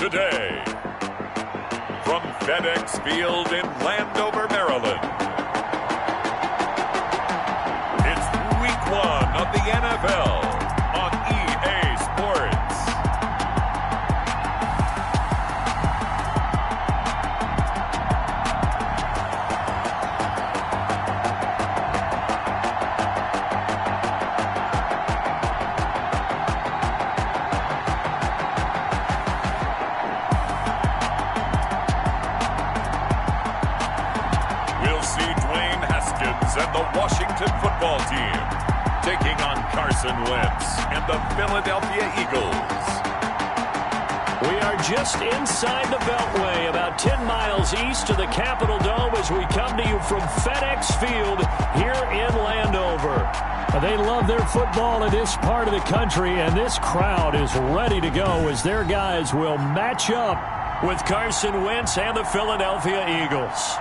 today. From FedEx Field in Landover, Maryland, it's Week 1 of the NFL on EA Sports. And the Washington football team taking on Carson Wentz and the Philadelphia Eagles. We are just inside the Beltway, about 10 miles east of the Capitol Dome as we come to you from FedEx Field here in Landover. They love their football in this part of the country, and this crowd is ready to go as their guys will match up with Carson Wentz and the Philadelphia Eagles.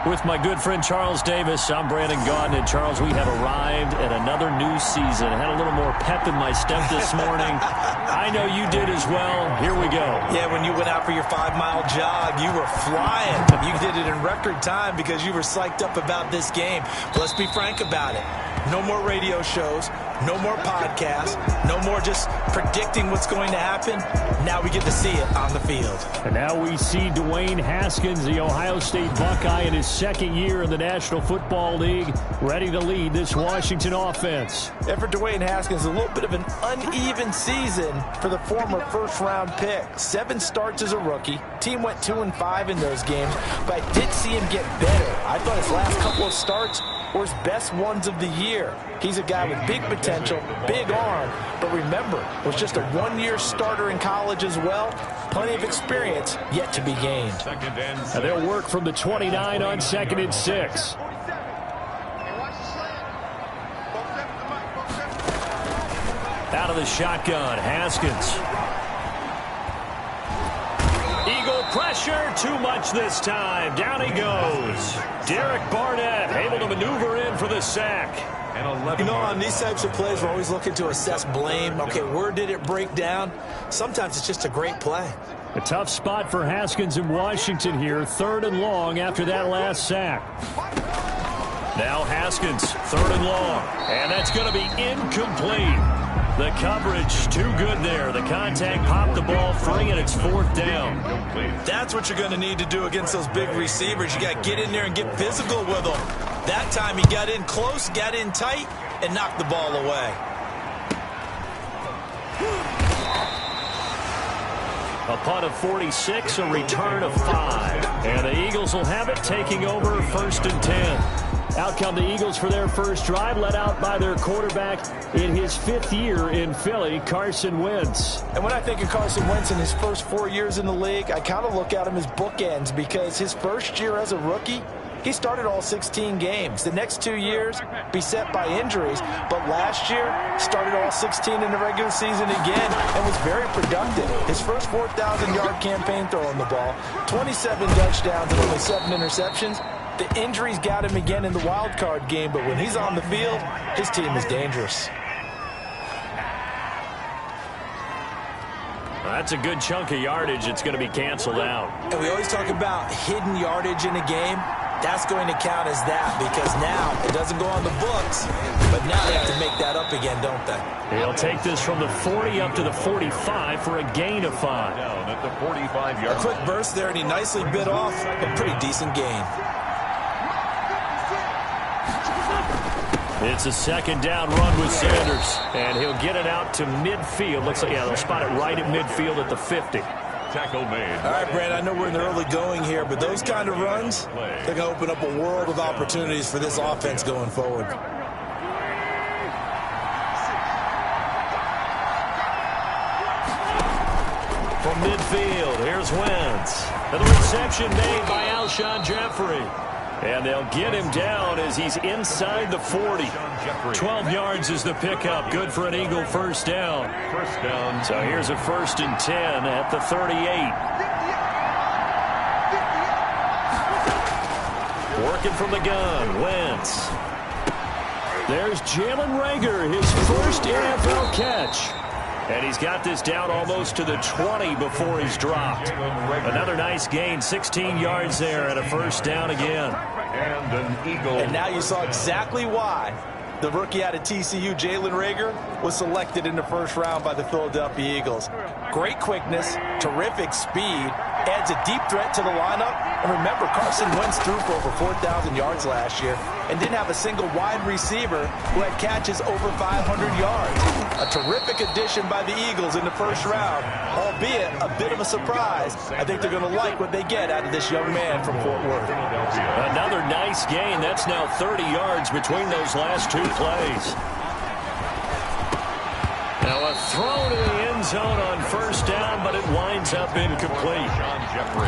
With my good friend Charles Davis, I'm Brandon Gaudin. And Charles, we have arrived at another new season. I had a little more pep in my step this morning. I know you did as well. Here we go. Yeah, when you went out for your 5-mile jog, you were flying. You did it in record time because you were psyched up about this game. But let's be frank about it. No more radio shows, no more podcasts, no more just predicting what's going to happen. Now we get to see it on the field. And now we see Dwayne Haskins, the Ohio State Buckeye, in his second year in the National Football League, ready to lead this Washington offense. And for Dwayne Haskins, a little bit of an uneven season for the former first-round pick. 7 starts as a rookie. Team went 2-5 in those games, but I did see him get better. I thought his last couple of starts were his best ones of the year. He's a guy with big potential, big arm, but remember, was just a 1-year starter in college as well. Plenty of experience yet to be gained. And they'll work from the 29 on 2nd and 6. Out of the shotgun, Haskins. Eagle pressure, too much this time. Down he goes. Derek Barnett able to maneuver in for the sack. You know, on these types of plays, we're always looking to assess blame. Okay, where did it break down? Sometimes it's just a great play. A tough spot for Haskins in Washington here. 3rd and long after that last sack. Now Haskins, 3rd and long. And that's going to be incomplete. The coverage too good there. The contact popped the ball free, and it's 4th down. That's what you're going to need to do against those big receivers. You got to get in there and get physical with them. That time he got in close, got in tight, and knocked the ball away. A punt of 46, a return of 5. And the Eagles will have it, taking over 1st and 10. Out come the Eagles for their first drive, led out by their quarterback in his 5th year in Philly, Carson Wentz. And when I think of Carson Wentz in his first 4 years in the league, I kind of look at him as bookends because his first year as a rookie, he started all 16 games. The next 2 years, beset by injuries, but last year, started all 16 in the regular season again and was very productive. His first 4,000-yard campaign throwing the ball, 27 touchdowns and only 7 interceptions. The injuries got him again in the wild card game, but when he's on the field, his team is dangerous. That's a good chunk of yardage. It's going to be canceled out. And we always talk about hidden yardage in a game. That's going to count as that because now it doesn't go on the books, but now they have to make that up again, don't they? He'll take this from the 40 up to the 45 for a gain of 5. Down at the 45-yard. A quick burst there, and he nicely bit off a pretty decent gain. It's a 2nd down run with Sanders, and he'll get it out to midfield. Looks like, yeah, they'll spot it right at midfield at the 50. Tackle made. All right, Brad, I know we're in the early going here, but those kind of runs, they're going to open up a world of opportunities for this offense going forward. From midfield, here's Wentz. And the reception made by Alshon Jeffrey. And they'll get him down as he's inside the 40. 12 yards is the pickup. Good for an Eagle first down. First down. So here's a 1st and 10 at the 38. Working from the gun, Wentz. There's Jalen Reagor, his first NFL catch. And he's got this down almost to the 20 before he's dropped. Another nice gain, 16 yards there and a first down again. And an eagle. And now you saw exactly why the rookie out of TCU, Jalen Reagor, was selected in the first round by the Philadelphia Eagles. Great quickness, terrific speed, adds a deep threat to the lineup. And remember, Carson Wentz threw for over 4,000 yards last year and didn't have a single wide receiver who had catches over 500 yards. A terrific addition by the Eagles in the first round, albeit a bit of a surprise. I think they're going to like what they get out of this young man from Fort Worth. Another nice gain. That's now 30 yards between those last two plays. Now a throw to the end zone on first down, but it winds up incomplete.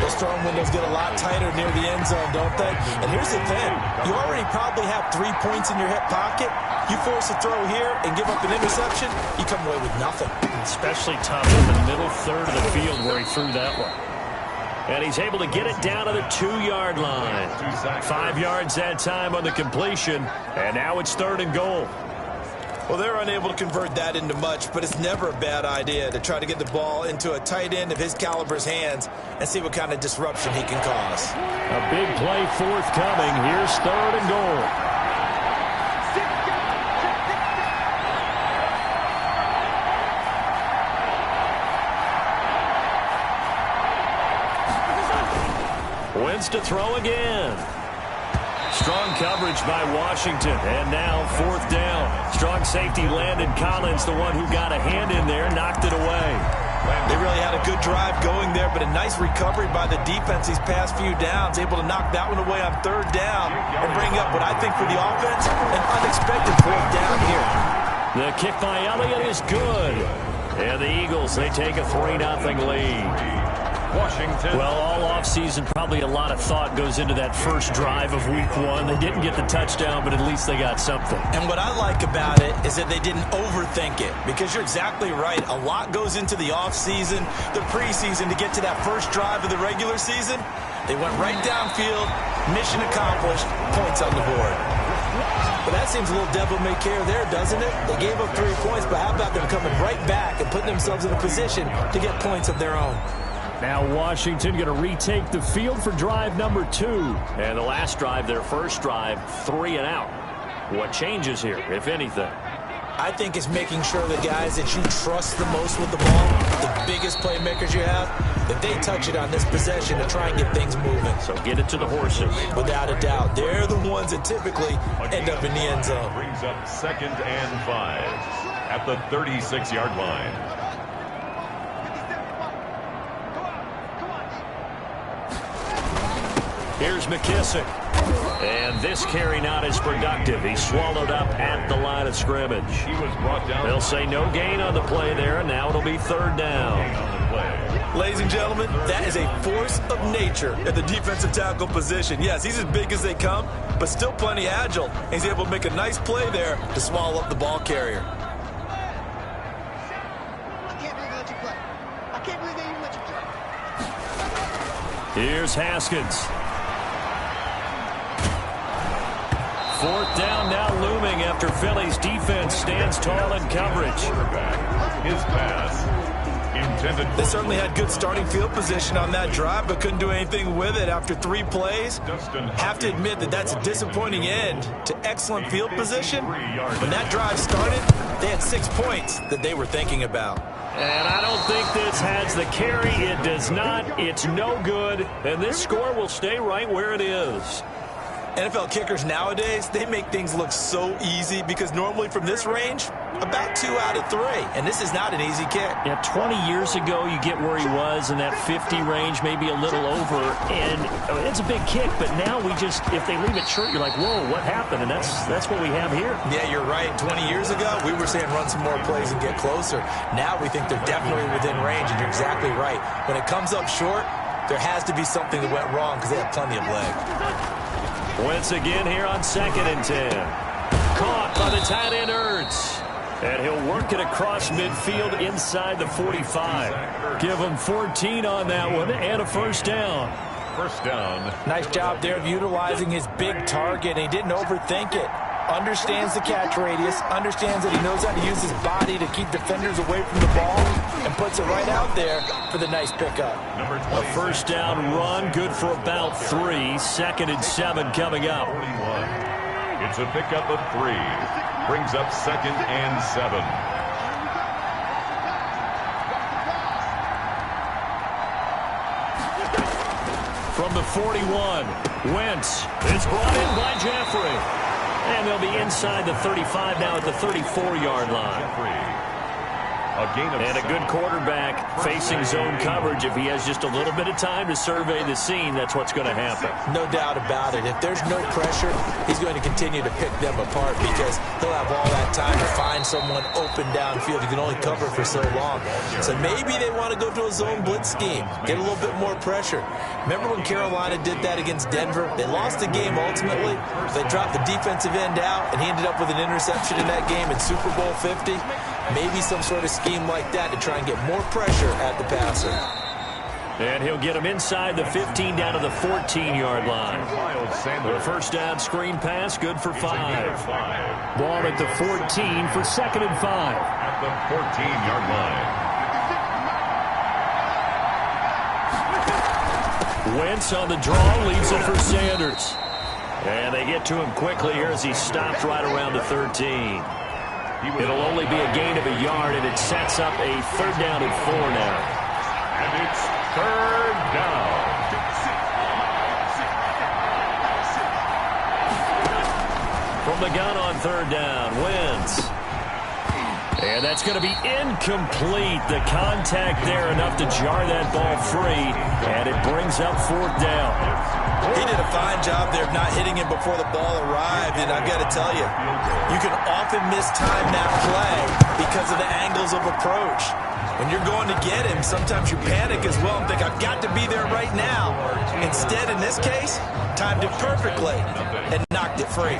Those throwing windows get a lot tighter near the end zone, don't they? And here's the thing. You already probably have 3 points in your hip pocket. You force a throw here and give up an interception, you come away with nothing. Especially tough in the middle third of the field where he threw that one. And he's able to get it down to the 2-yard line. 5 yards that time on the completion. And now it's 3rd and goal. Well, they're unable to convert that into much, but it's never a bad idea to try to get the ball into a tight end of his caliber's hands and see what kind of disruption he can cause. A big play forthcoming. Here's 3rd and goal. Wentz to throw again. Strong coverage by Washington, and now 4th down. Strong safety Landon Collins, the one who got a hand in there, knocked it away. They really had a good drive going there, but a nice recovery by the defense these past few downs, able to knock that one away on 3rd down and bring up what I think for the offense, an unexpected 4th down here. The kick by Elliott is good. And the Eagles, they take a 3-0 lead. Washington. Well, all offseason, probably a lot of thought goes into that first drive of week 1. They didn't get the touchdown, but at least they got something. And what I like about it is that they didn't overthink it, because you're exactly right. A lot goes into the offseason, the preseason, to get to that first drive of the regular season. They went right downfield, mission accomplished, points on the board. But that seems a little devil-may-care there, doesn't it? They gave up 3 points, but how about them coming right back and putting themselves in a position to get points of their own? Now Washington going to retake the field for drive number 2. And the last drive, their first drive, 3 and out. What changes here, if anything? I think it's making sure the guys that you trust the most with the ball, the biggest playmakers you have, that they touch it on this possession to try and get things moving. So get it to the horses. Without a doubt. They're the ones that typically end up in the end zone. Brings up 2nd and 5 at the 36-yard line. Here's McKissick. And this carry not as productive. He's swallowed up at the line of scrimmage. He was brought down. They'll say no gain on the play there, and now it'll be 3rd down. Ladies and gentlemen, that is a force of nature at the defensive tackle position. Yes, he's as big as they come, but still plenty agile. He's able to make a nice play there to swallow up the ball carrier. Here's Haskins. 4th down now looming after Philly's defense stands tall in coverage. His pass intended. They certainly had good starting field position on that drive, but couldn't do anything with it after 3 plays. Have to admit that that's a disappointing end to excellent field position. When that drive started, they had 6 points that they were thinking about. And I don't think this has the carry. It does not. It's no good. And this score will stay right where it is. NFL kickers nowadays, they make things look so easy because normally from this range, about 2 out of 3. And this is not an easy kick. Yeah, 20 years ago, you get where he was in that 50 range, maybe a little over. And it's a big kick, but now we just, if they leave it short, you're like, whoa, what happened? And that's what we have here. Yeah, you're right. 20 years ago, we were saying run some more plays and get closer. Now we think they're definitely within range, and you're exactly right. When it comes up short, there has to be something that went wrong because they have plenty of leg. Once again here on 2nd and 10. Caught by the tight end Ertz. And he'll work it across midfield inside the 45. Give him 14 on that one and a first down. First down. Nice job there of utilizing his big target. He didn't overthink it. Understands the catch radius, understands that he knows how to use his body to keep defenders away from the ball, and puts it right out there for the nice pickup. A first down run, good for about 3. 2nd and 7 coming up. 41. It's a pickup of 3. Brings up 2nd and 7. From the 41, Wentz is brought in by Jeffrey. And they'll be inside the 35 now at the 34-yard line. And a good quarterback facing zone coverage. If he has just a little bit of time to survey the scene, that's what's going to happen. No doubt about it. If there's no pressure, he's going to continue to pick them apart because he'll have all that time to find someone open downfield. He can only cover for so long. So maybe they want to go to a zone blitz scheme, get a little bit more pressure. Remember when Carolina did that against Denver? They lost the game ultimately. They dropped the defensive end out, and he ended up with an interception in that game in Super Bowl 50. Maybe some sort of scheme like that to try and get more pressure at the passer. And he'll get him inside the 15 down to the 14-yard line. The first down screen pass, good for 5. Ball at the 14 for 2nd and 5. At the 14-yard line. Wentz on the draw, leaves it for Sanders. And they get to him quickly here as he stops right around the 13. It'll only be a gain of a yard, and it sets up a 3rd down and 4 now. And it's 3rd down. From the gun on 3rd down, Wentz. And that's going to be incomplete. The contact there enough to jar that ball free, and it brings up 4th down. He did a fine job there of not hitting him before the ball arrived, and I've got to tell you, you can often mistime that play because of the angles of approach. When you're going to get him, sometimes you panic as well and think, I've got to be there right now. Instead, in this case, timed it perfectly and knocked it free.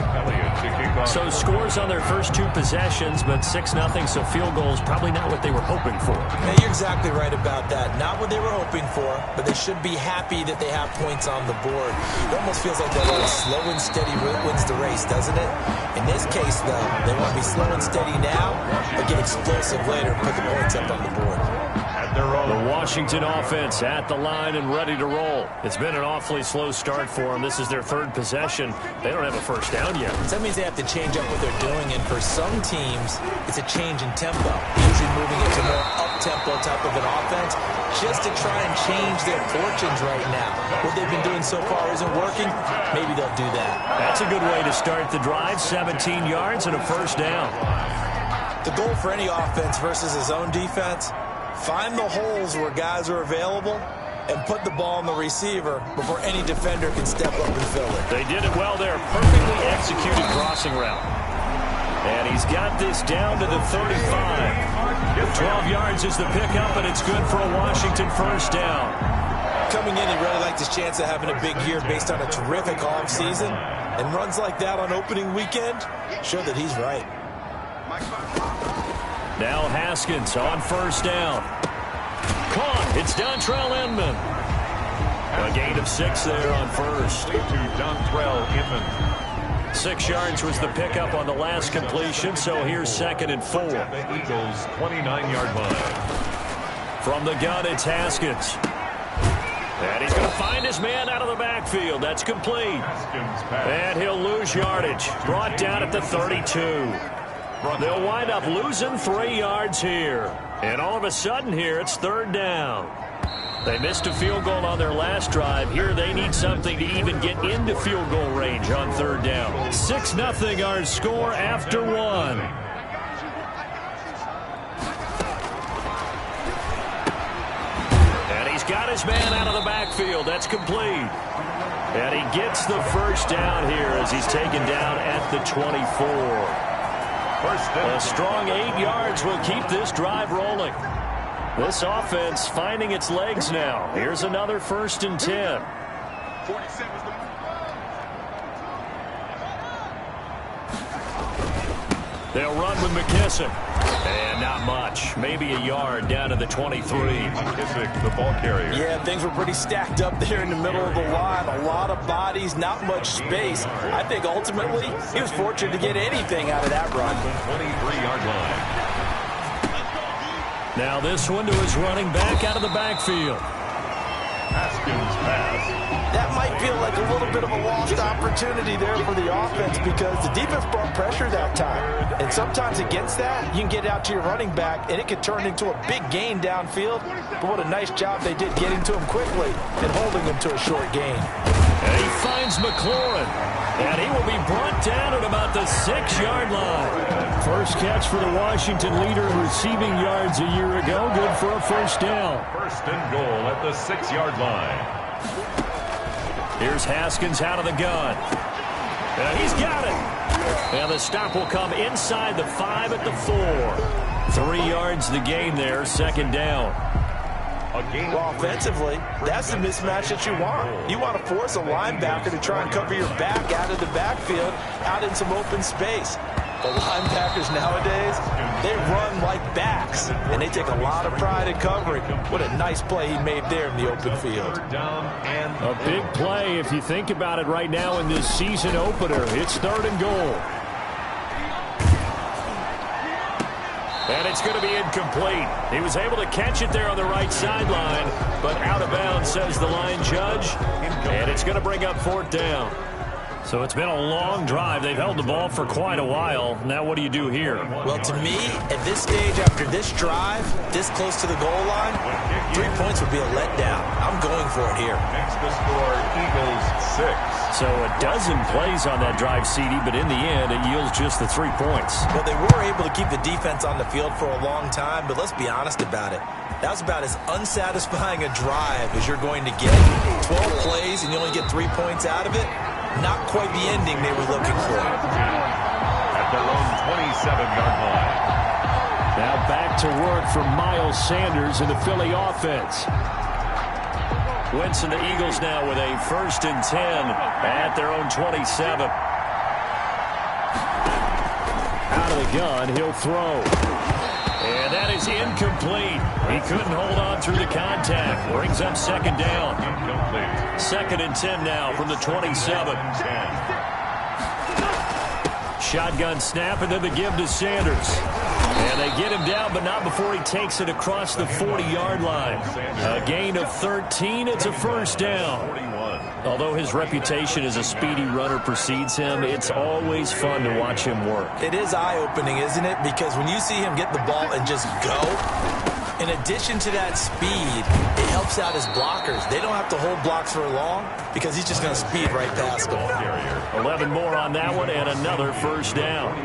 So scores on their first 2 possessions, but 6-0, so field goals probably not what they were hoping for. Yeah, you're exactly right about that. Not what they were hoping for, but they should be happy that they have points on the board. It almost feels like that little slow and steady wins the race, doesn't it? In this case, though, they want to be slow and steady now, but get explosive later and put the points up on the board. The Washington offense at the line and ready to roll. It's been an awfully slow start for them. This is their 3rd possession. They don't have a first down yet. So that means they have to change up what they're doing, and for some teams, it's a change in tempo, usually moving it to more up-tempo type of an offense just to try and change their fortunes right now. What they've been doing so far isn't working. Maybe they'll do that. That's a good way to start the drive. 17 yards and a first down. The goal for any offense versus a zone defense, find the holes where guys are available and put the ball on the receiver before any defender can step up and fill it. They did it well there. Perfectly executed crossing route. And he's got this down to the 35. 12 yards is the pickup, and it's good for a Washington first down. Coming in, he really liked his chance of having a big year based on a terrific offseason. And runs like that on opening weekend show that he's right. Now Haskins on first down. Caught. It's Dontrell Inman. A gain of 6 there on first. To Dontrell Inman. 6 yards was the pickup on the last completion, so here's 2nd and 4. The Eagles' 29-yard line. From the gun, it's Haskins. And he's going to find his man out of the backfield. That's complete. And he'll lose yardage. Brought down at the 32. They'll wind up losing 3 yards here. And all of a sudden here, it's 3rd down. They missed a field goal on their last drive. Here they need something to even get into field goal range on 3rd down. 6-0 our score after 1. And he's got his man out of the backfield. That's complete. And he gets the first down here as he's taken down at the 24. A strong 8 yards will keep this drive rolling. This offense finding its legs now. Here's another 1st and 10. They'll run with McKissick. And not much. Maybe a yard down to the 23. McKissick, the ball carrier. Yeah, things were pretty stacked up there in the middle of the line. A lot of bodies, not much space. I think ultimately he was fortunate to get anything out of that run. 23-yard line. Now this one to his running back out of the backfield. Haskins pass. That might feel like a little bit of a lost opportunity there for the offense because the defense brought pressure that time. And sometimes against that, you can get out to your running back, and it could turn into a big gain downfield. But what a nice job they did getting to him quickly and holding him to a short gain. And he finds McLaurin. And he will be brought down at about the 6-yard line. First catch for the Washington leader in receiving yards a year ago. Good for a first down. First and goal at the 6-yard line. Here's Haskins out of the gun. And he's got it. And the stop will come inside the 5 at the 4. 3 yards the gain there, second down. Well, offensively, that's the mismatch that you want. You want to force a linebacker to try and cover your back out of the backfield, out in some open space. The linebackers nowadays, they run like backs, and they take a lot of pride in covering. What a nice play he made there in the open field. A big play if you think about it right now in this season opener. It's 3rd and goal. And it's going to be incomplete. He was able to catch it there on the right sideline, but out of bounds, says the line judge. And it's going to bring up 4th down. So it's been a long drive. They've held the ball for quite a while. Now what do you do here? Well, to me, at this stage, after this drive, this close to the goal line, 3 points would be a letdown. I'm going for it here. Makes the score Eagles 6. So a dozen plays on that drive, CD, but in the end, it yields just the 3 points. Well, they were able to keep the defense on the field for a long time, but let's be honest about it. That was about as unsatisfying a drive as you're going to get. 12 plays and you only get 3 points out of it. Not quite the ending they were looking for. At their own 27-yard line. Now back to work for Miles Sanders in the Philly offense. Wentz and the Eagles now with a 1st and 10 at their own 27. Out of the gun, he'll throw. And that is incomplete. He couldn't hold on through the contact. Brings up 2nd down. Incomplete. 2nd and 10 now from the 27. Shotgun snap and then the give to Sanders. And they get him down, but not before he takes it across the 40-yard line. A gain of 13. It's a first down. Although his reputation as a speedy runner precedes him, it's always fun to watch him work. It is eye-opening, isn't it? Because when you see him get the ball and just go, in addition to that speed, it helps out his blockers. They don't have to hold blocks for long because he's just going to speed right past them. 11 more on that one and another first down.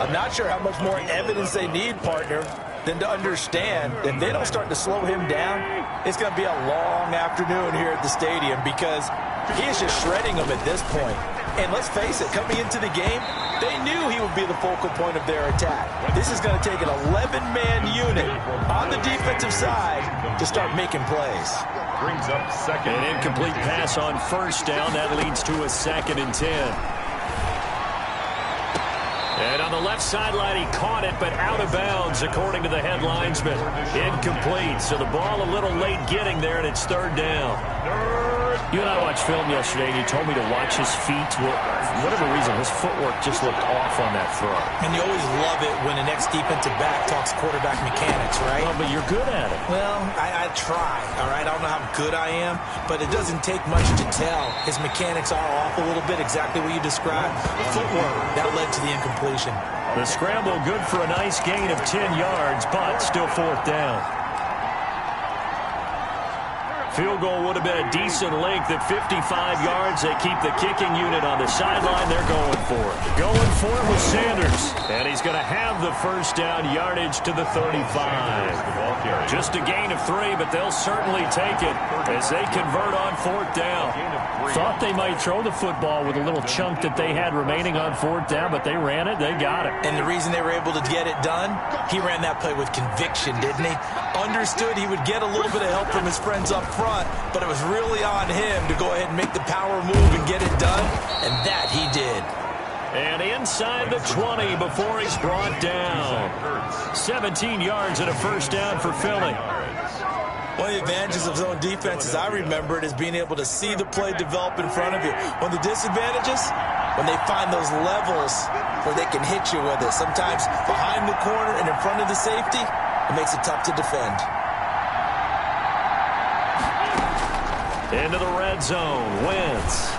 I'm not sure how much more evidence they need, partner, than to understand that if they don't start to slow him down, it's going to be a long afternoon here at the stadium because he is just shredding them at this point. And let's face it, coming into the game, they knew he would be the focal point of their attack. This is going to take an 11-man unit on the defensive side to start making plays. Brings up 2nd. An incomplete pass on first down. That leads to a 2nd and 10. And on the left sideline, he caught it, but out of bounds, according to the head linesman. Incomplete. So the ball a little late getting there, and it's 3rd down. You and I watched film yesterday, and you told me to watch his feet. For whatever reason, his footwork just looked off on that throw. And you always love it when the next defensive back talks quarterback mechanics, right? Well, but you're good at it. Well, I try, all right? I don't know how good I am, but it doesn't take much to tell. His mechanics are off a little bit, exactly what you described. Footwork, that led to the incompletion. The scramble good for a nice gain of 10 yards, but still 4th down. Field goal would have been a decent length at 55 yards. They keep the kicking unit on the sideline. They're going for it. Going for it with Sanders. And he's going to have the first down, yardage to the 35. Just a gain of 3, but they'll certainly take it as they convert on 4th down. Thought they might throw the football with a little chunk that they had remaining on 4th down, but they ran it. They got it. And the reason they were able to get it done, he ran that play with conviction, didn't he? Understood he would get a little bit of help from his friends up front, but it was really on him to go ahead and make the power move and get it done, and that he did. And inside the 20 before he's brought down. 17 yards and a first down for Philly. One of the advantages of zone defense, as I remember it, is being able to see the play develop in front of you. One of the disadvantages, when they find those levels where they can hit you with it. Sometimes behind the corner and in front of the safety, it makes it tough to defend. Into the red zone, Wentz.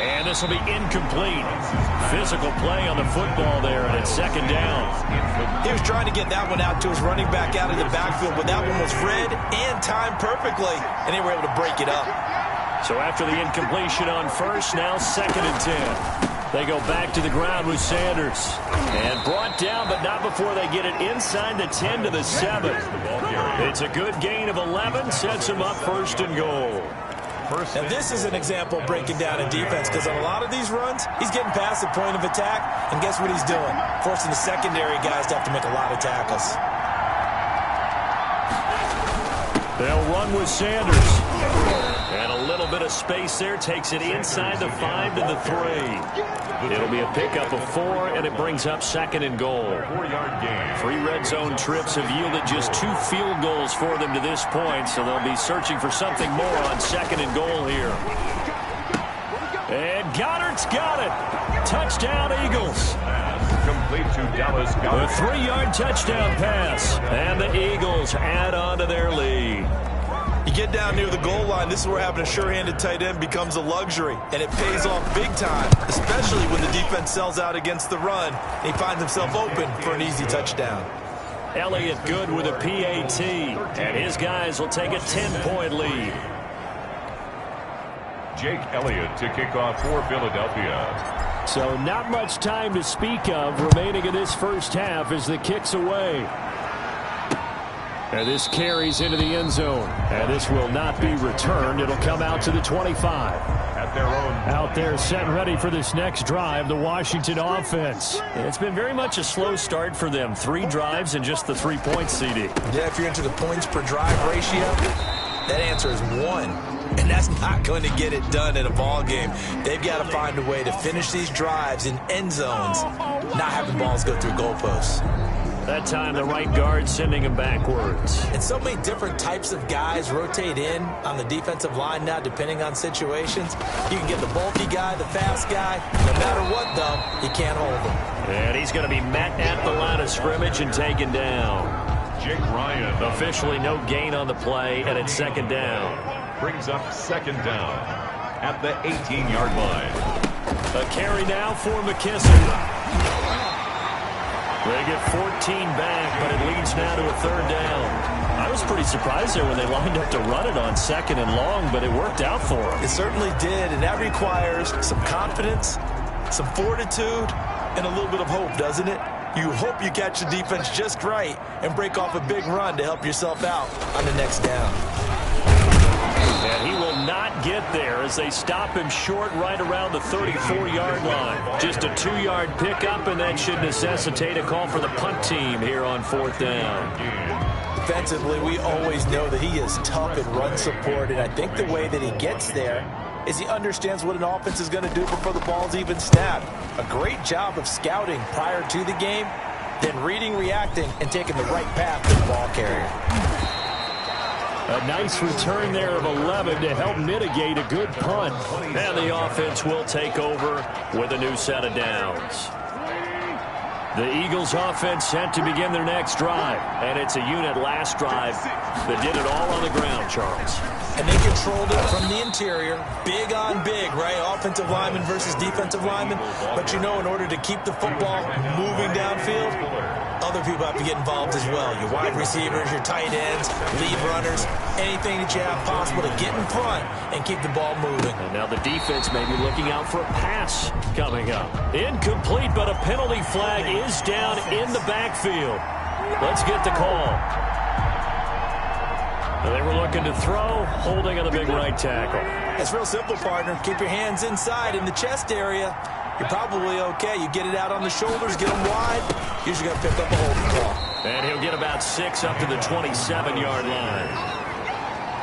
And this will be incomplete. Physical play on the football there, and it's second down. He was trying to get that one out to his running back out of the backfield, but that one was read and timed perfectly, and they were able to break it up. So after the incompletion on first, now second and 10. They go back to the ground with Sanders. And brought down, but not before they get it inside the 10 to the 7. It's a good gain of 11, sets them up first and goal. Now this is an example of breaking down in defense, because on a lot of these runs, he's getting past the point of attack, and guess what he's doing? Forcing the secondary guys to have to make a lot of tackles. They'll run with Sanders. And a little bit of space there, takes it inside the 5 to the 3. It'll be a pickup of 4, and it brings up second and goal. 4-yard gain. 3 red zone trips have yielded just 2 field goals for them to this point, so they'll be searching for something more on second and goal here. And Goddard's got it. Touchdown, Eagles. Complete to Dallas Goddard. A 3-yard touchdown pass, and the Eagles add on to their lead. You get down near the goal line, this is where having a sure-handed tight end becomes a luxury, and it pays off big time, especially when the defense sells out against the run, and he finds himself open for an easy touchdown. Elliott good with a PAT, and his guys will take a 10-point lead. Jake Elliott to kick off for Philadelphia. So not much time to speak of remaining in this first half as the kick's away. And this carries into the end zone. And this will not be returned. It'll come out to the 25. At their own. Out there set and ready for this next drive, the Washington offense. And it's been very much a slow start for them. 3 drives and just the 3 points, CD. Yeah, if you're into the points per drive ratio, that answer is 1. And that's not going to get it done in a ball game. They've got to find a way to finish these drives in end zones, not having balls go through goalposts. That time, the right guard sending him backwards. And so many different types of guys rotate in on the defensive line now, depending on situations. You can get the bulky guy, the fast guy. No matter what, though, you can't hold him. And he's going to be met at the line of scrimmage and taken down. Jake Ryan. Officially no gain on the play, and it's second down. Brings up second down at the 18-yard line. A carry now for McKissick. They get 14 back, but it leads now to a third down. I was pretty surprised there when they lined up to run it on second and long, but it worked out for them. It certainly did, and that requires some confidence, some fortitude, and a little bit of hope, doesn't it? You hope you catch the defense just right and break off a big run to help yourself out on the next down. And he will not get there as they stop him short right around the 34-yard line. Just a 2-yard pickup, and that should necessitate a call for the punt team here on fourth down. Defensively, we always know that he is tough in run support, and I think the way that he gets there is he understands what an offense is going to do before the ball's even snapped. A great job of scouting prior to the game, then reading, reacting, and taking the right path to the ball carrier. A nice return there of 11 to help mitigate a good punt. And the offense will take over with a new set of downs. The Eagles offense set to begin their next drive. And it's a unit last drive that did it all on the ground, Charles. And they controlled it from the interior. Big on big, right? Offensive lineman versus defensive lineman. But you know, in order to keep the football moving downfield, other people have to get involved as well. Your wide receivers, your tight ends, lead runners, anything that you have possible to get in front and keep the ball moving. And now the defense may be looking out for a pass coming up. Incomplete, but a penalty flag is down in the backfield. Let's get the call. They were looking to throw, holding on the big right tackle. It's real simple, partner. Keep your hands inside in the chest area. You're probably okay. You get it out on the shoulders, get them wide. Usually going to pick up a holding call. And he'll get about 6 up to the 27-yard line.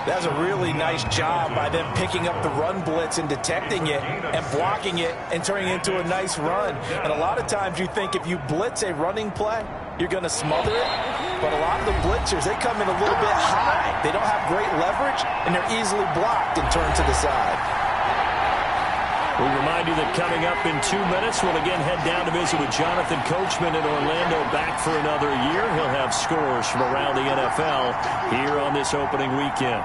That's a really nice job by them picking up the run blitz and detecting it and blocking it and turning it into a nice run. And a lot of times you think if you blitz a running play, you're going to smother it. But a lot of the blitzers, they come in a little bit high. They don't have great leverage, and they're easily blocked and turned to the side. We remind you that coming up in 2 minutes, we'll again head down to visit with Jonathan Coachman in Orlando, back for another year. He'll have scores from around the NFL here on this opening weekend.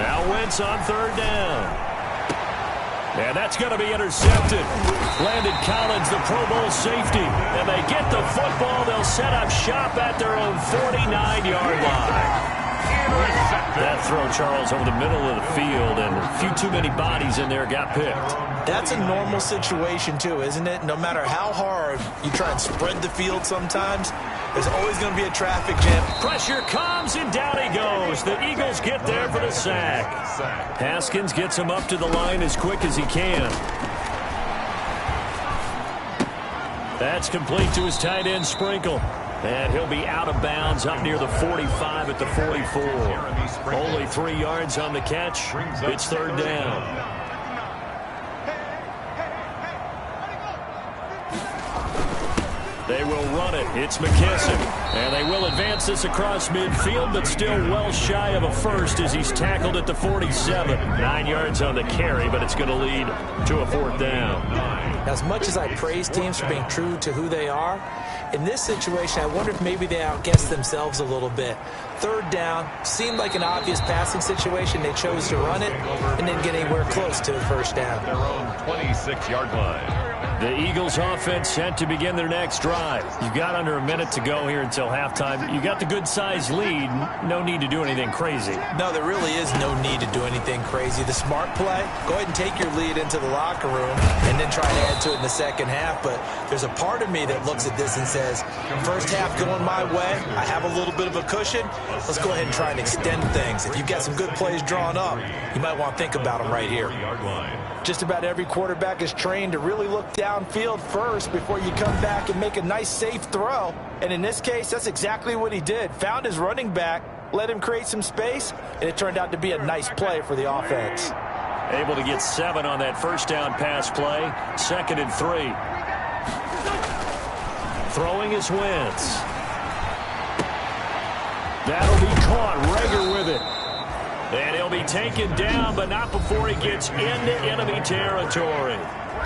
Now Wentz on third down. And that's going to be intercepted. Landon Collins, the Pro Bowl safety. And they get the football. They'll set up shop at their own 49-yard line. That throw, Charles, over the middle of the field, and a few too many bodies in there got picked. That's a normal situation, too, isn't it? No matter how hard you try and spread the field sometimes, there's always going to be a traffic jam. Pressure comes, and down he goes. The Eagles get there for the sack. Haskins gets him up to the line as quick as he can. That's complete to his tight end, Sprinkle. And he'll be out of bounds up near the 45 at the 44. Only 3 yards on the catch. It's third down. They will run it. It's McKissick. And they will advance this across midfield, but still well shy of a first as he's tackled at the 47. 9 yards on the carry, but it's going to lead to a fourth down. As much as I praise teams for being true to who they are, in this situation, I wonder if maybe they outguessed themselves a little bit. Third down seemed like an obvious passing situation. They chose to run it and didn't get anywhere close to the first down. Their own 26-yard line. The Eagles offense set to begin their next drive. You've got under a minute to go here until halftime. You got the good-sized lead. No need to do anything crazy. No, there really is no need to do anything crazy. The smart play, go ahead and take your lead into the locker room and then try to add to it in the second half. But there's a part of me that looks at this and says, first half going my way, I have a little bit of a cushion. Let's go ahead and try and extend things. If you've got some good plays drawn up, you might want to think about them right here. Just about every quarterback is trained to really look downfield first before you come back and make a nice, safe throw. And in this case, that's exactly what he did. Found his running back, let him create some space, and it turned out to be a nice play for the offense. Able to get 7 on that first down pass play. 2nd and 3. Throwing is Wentz. That'll be caught. Rager with it. And he'll be taken down, but not before he gets into enemy territory.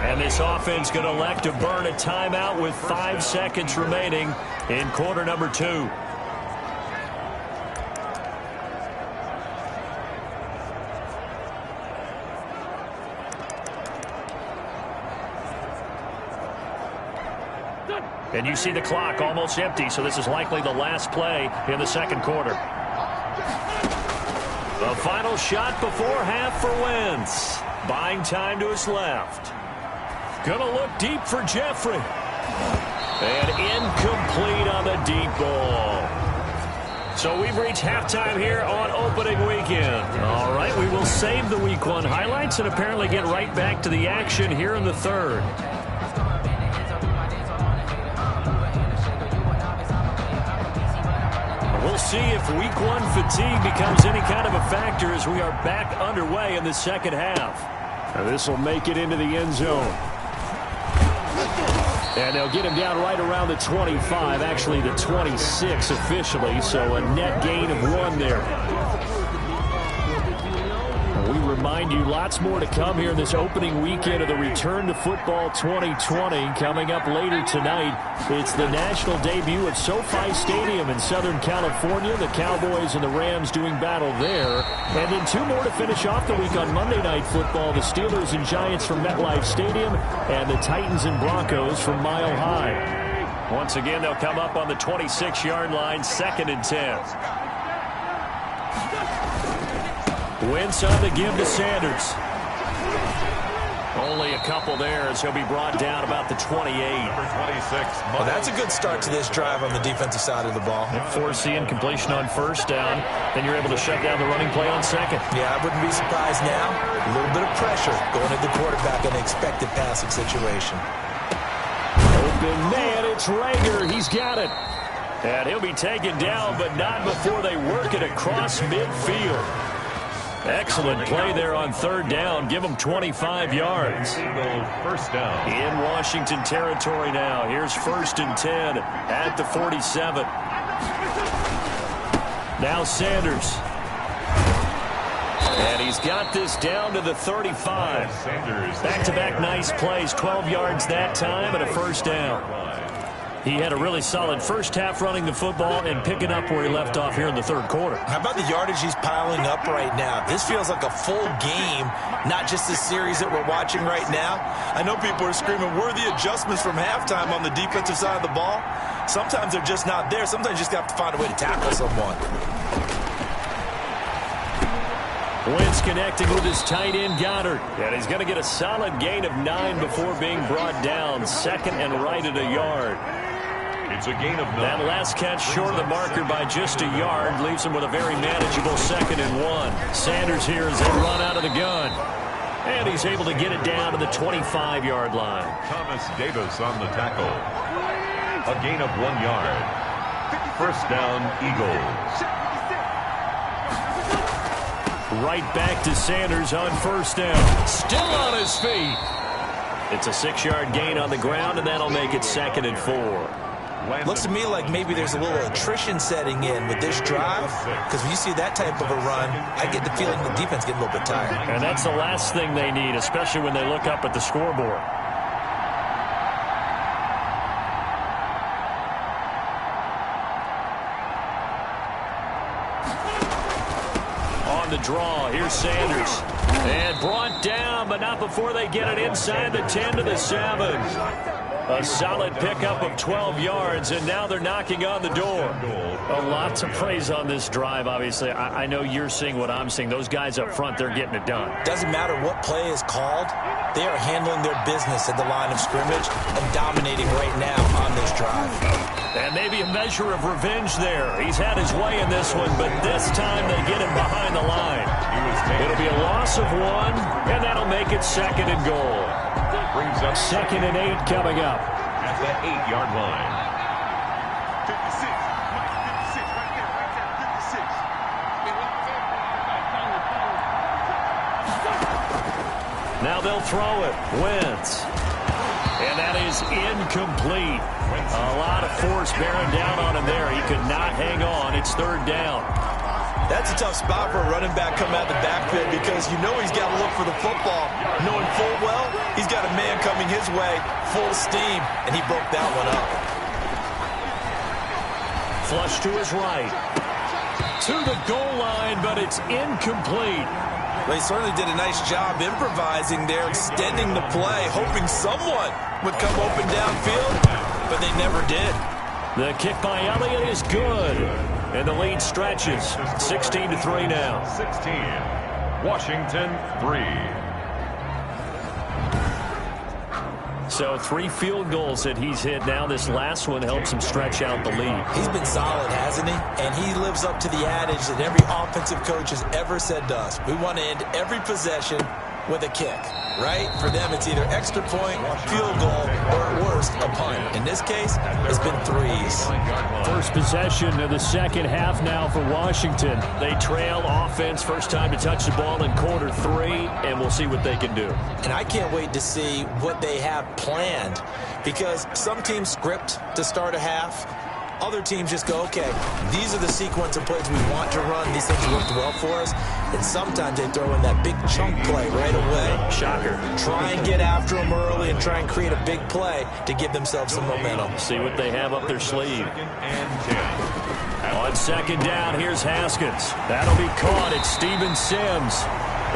And this offense going to elect to burn a timeout with 5 seconds remaining in quarter number 2. And you see the clock almost empty, so this is likely the last play in the second quarter. The final shot before half for Wentz. Buying time to his left. Gonna look deep for Jeffrey. And incomplete on the deep ball. So we've reached halftime here on opening weekend. All right, we will save the week 1 highlights and apparently get right back to the action here in the third. We'll see if week 1 fatigue becomes any kind of a factor as we are back underway in the second half. Now this will make it into the end zone. And they'll get him down right around the 25, actually the 26 officially, so a net gain of 1 there. We remind you lots more to come here in this opening weekend of the Return to Football 2020. Coming up later tonight, it's the national debut at SoFi Stadium in Southern California. The Cowboys and the Rams doing battle there. And then 2 more to finish off the week on Monday Night Football. The Steelers and Giants from MetLife Stadium and the Titans and Broncos from Mile High. Once again, they'll come up on the 26-yard line, 2nd and 10. Wentz on the give to Sanders. Only a couple there as he'll be brought down about the 28. Number 26. Well, that's a good start to this drive on the defensive side of the ball. Forcing completion on first down. Then you're able to shut down the running play on second. Yeah, I wouldn't be surprised now. A little bit of pressure going at the quarterback in an expected passing situation. Open man, it's Rager. He's got it. And he'll be taken down, but not before they work it across midfield. Excellent play there on third down. Give them 25 yards. First down. In Washington territory now. Here's 1st and 10 at the 47. Now Sanders. And he's got this down to the 35. Back-to-back nice plays. 12 yards that time and a first down. He had a really solid first half running the football and picking up where he left off here in the third quarter. How about the yardage he's piling up right now? This feels like a full game, not just the series that we're watching right now. I know people are screaming, where are the adjustments from halftime on the defensive side of the ball? Sometimes they're just not there. Sometimes you just have to find a way to tackle someone. Wentz connecting with his tight end Goddard. And he's going to get a solid gain of 9 before being brought down. Second and right at a yard. It's a gain of 9. That last catch short of the marker by just a yard leaves him with a very manageable 2nd and 1. Sanders here as they run out of the gun. And he's able to get it down to the 25-yard line. Thomas Davis on the tackle. A gain of 1 yard. First down, Eagles. Right back to Sanders on first down. Still on his feet. It's a 6-yard gain on the ground, and that'll make it 2nd and 4. Looks to me like maybe there's a little attrition setting in with this drive, because when you see that type of a run, I get the feeling the defense getting a little bit tired. And that's the last thing they need, especially when they look up at the scoreboard. The draw. Here's Sanders. And brought down, but not before they get it inside the 10 to the 7. A solid pickup of 12 yards, and now they're knocking on the door. A lot to praise on this drive, obviously. I know you're seeing what I'm seeing. Those guys up front, they're getting it done. Doesn't matter what play is called. They are handling their business at the line of scrimmage and dominating right now on this drive. And maybe a measure of revenge there. He's had his way in this one, but this time they get him behind the line. It'll be a loss of 1, and that'll make it 2nd and goal. Brings up 2nd and 8 coming up. At the 8-yard line. 56. Now they'll throw it. Wentz. And that is incomplete. A lot of force bearing down on him there. He could not hang on. It's 3rd down. That's a tough spot for a running back coming out of the backfield because you know he's got to look for the football. Knowing full well, he's got a man coming his way, full steam, and he broke that one up. Flush to his right. To the goal line, but it's incomplete. They certainly did a nice job improvising there, extending the play, hoping someone would come open downfield, but they never did. The kick by Elliott is good, and the lead stretches. 16-3 now. 16. Washington 3. So 3 field goals that he's hit now. This last one helps him stretch out the lead. He's been solid, hasn't he? And he lives up to the adage that every offensive coach has ever said to us. We want to end every possession with a kick, right? For them, it's either extra point, field goal, or at worst, a punt. In this case, it's been 3s. First possession of the second half now for Washington. They trail offense, first time to touch the ball in quarter 3, and we'll see what they can do. And I can't wait to see what they have planned, because some teams script to start a half. Other teams just go, okay, these are the sequence of plays we want to run. These things worked well for us. And sometimes they throw in that big chunk play right away. Shocker. Try and get after them early and try and create a big play to give themselves some momentum. See what they have up their sleeve. And 10. On second down, here's Haskins. That'll be caught. It's Steven Sims.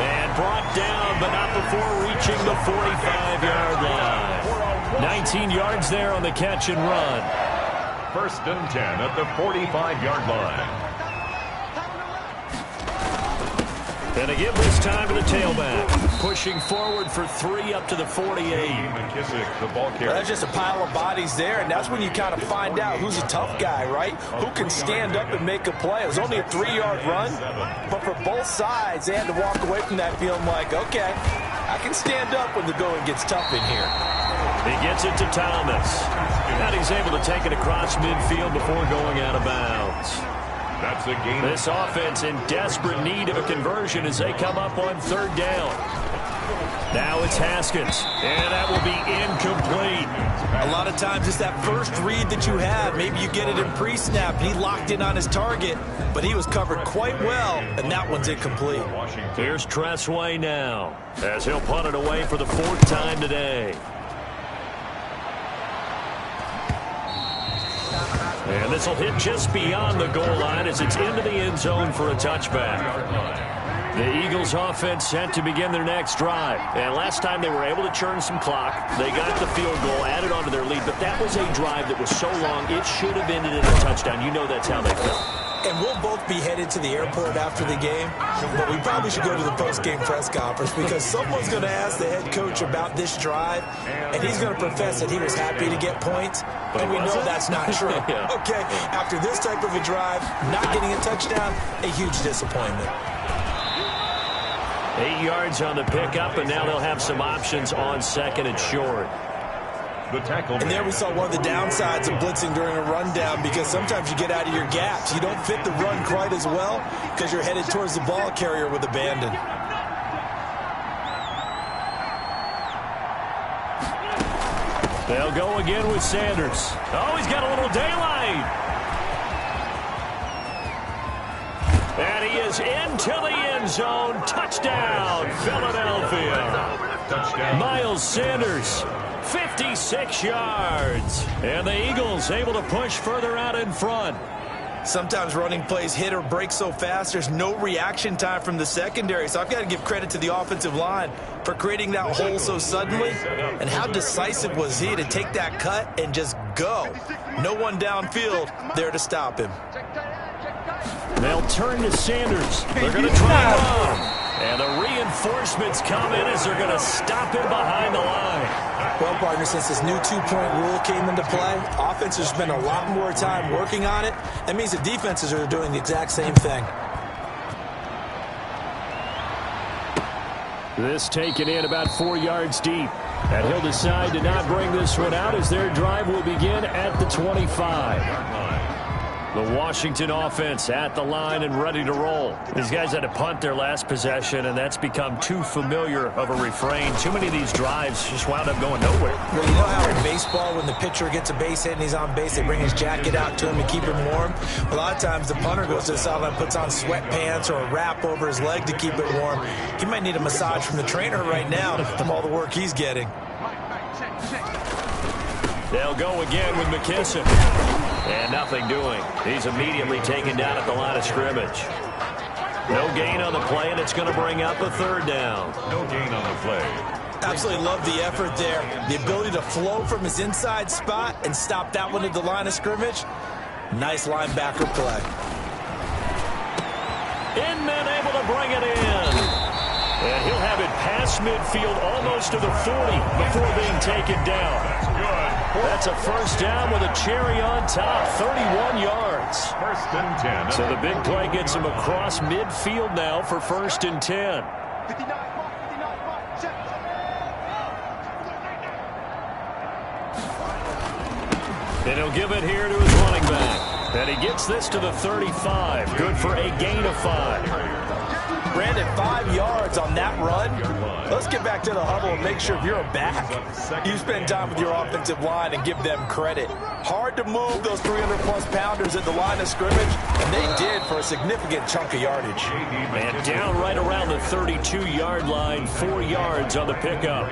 And brought down, but not before reaching the 45-yard line. 19 yards there on the catch and run. 1st and 10 at the 45-yard line. And they give this time to the tailback. Pushing forward for 3 up to the 48. McKissick, the ball carrier. That's just a pile of bodies there, and that's when you kind of find out who's a tough guy, right? Who can stand up and make a play. It was only a 3-yard run, but for both sides, they had to walk away from that feeling like, okay, I can stand up when the going gets tough in here. He gets it to Thomas. And he's able to take it across midfield before going out of bounds. That's a gain. This offense in desperate need of a conversion as they come up on third down. Now it's Haskins, and that will be incomplete. A lot of times it's that first read that you have. Maybe you get it in pre-snap. He locked in on his target, but he was covered quite well, and that one's incomplete. Here's Tressway now, as he'll punt it away for the fourth time today. And this will hit just beyond the goal line as it's into the end zone for a touchback. The Eagles offense set to begin their next drive. And last time they were able to churn some clock. They got the field goal, added on to their lead. But that was a drive that was so long, it should have ended in a touchdown. You know that's how they felt. And we'll both be headed to the airport after the game, but we probably should go to the post-game press conference because someone's going to ask the head coach about this drive, and he's going to profess that he was happy to get points, and we know that's not true. Yeah. Okay, after this type of a drive, not getting a touchdown, a huge disappointment. 8 yards on the pickup, and now they'll have some options on second and short. The tackle. And there we saw one of the downsides of blitzing during a rundown because sometimes you get out of your gaps. You don't fit the run quite as well because you're headed towards the ball carrier with abandon. They'll go again with Sanders. Oh, he's got a little daylight. And he is into the end zone. Touchdown, Philadelphia. Touchdown. Miles Sanders, 56 yards. And the Eagles able to push further out in front. Sometimes running plays hit or break so fast, there's no reaction time from the secondary. So I've got to give credit to the offensive line for creating that hole so suddenly. And how decisive was he to take that cut and just go? No one downfield there to stop him. They'll turn to Sanders. They're going to try to run. And the reinforcements come in as they're going to stop him behind the line. Well, partner, since this new two-point rule came into play, offenses spend a lot more time working on it. That means the defenses are doing the exact same thing. This taken in about 4 yards deep. And he'll decide to not bring this one out as their drive will begin at the 25. The Washington offense at the line and ready to roll. These guys had to punt their last possession, and that's become too familiar of a refrain. Too many of these drives just wound up going nowhere. Well, you know how in baseball, when the pitcher gets a base hit and he's on base, they bring his jacket out to him to keep him warm? A lot of times the punter goes to the sideline, puts on sweatpants or a wrap over his leg to keep it warm. He might need a massage from the trainer right now from all the work he's getting. They'll go again with McKisson. And nothing doing. He's immediately taken down at the line of scrimmage. No gain on the play, and it's going to bring up a third down. No gain on the play. Absolutely love the effort there. The ability to flow from his inside spot and stop that one at the line of scrimmage. Nice linebacker play. Inman able to bring it in. And he'll have it past midfield almost to the 40 before being taken down. That's good. That's a first down with a cherry on top, 31 yards. First and 10. So the big play gets him across midfield now for first and 10. And he'll give it here to his running back. And he gets this to the 35. Good for a gain of 5. Brandon, 5 yards on that run. Let's get back to the huddle and make sure if you're a back, you spend time with your offensive line and give them credit. Hard to move those 300-plus pounders at the line of scrimmage, and they did for a significant chunk of yardage. And down right around the 32-yard line, 4 yards on the pickup.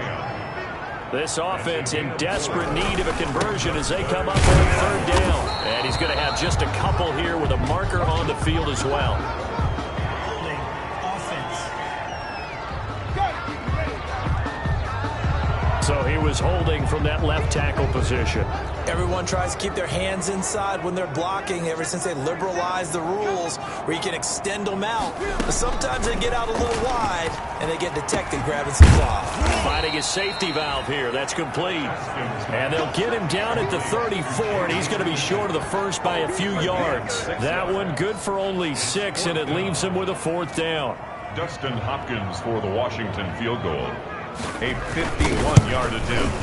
This offense in desperate need of a conversion as they come up on third down. And he's going to have just a couple here with a marker on the field as well. So he was holding from that left tackle position. Everyone tries to keep their hands inside when they're blocking ever since they liberalized the rules where you can extend them out. But sometimes they get out a little wide and they get detected grabbing some cloth. Finding his safety valve here. That's complete. And they'll get him down at the 34, and he's going to be short of the first by a few yards. That one good for only 6, and it leaves him with a fourth down. Dustin Hopkins for the Washington field goal. A 51-yard attempt.